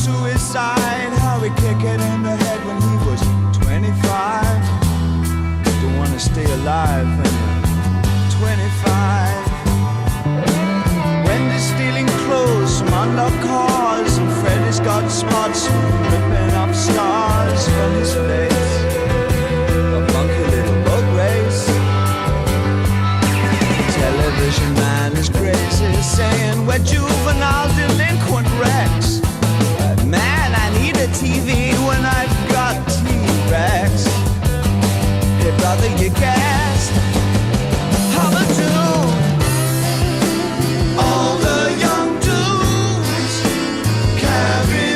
suicide, how he kicked it in the head when he was 25. Don't wanna stay alive when you're 25. Wendy's stealing clothes from unlocked cars, and Freddy's got spots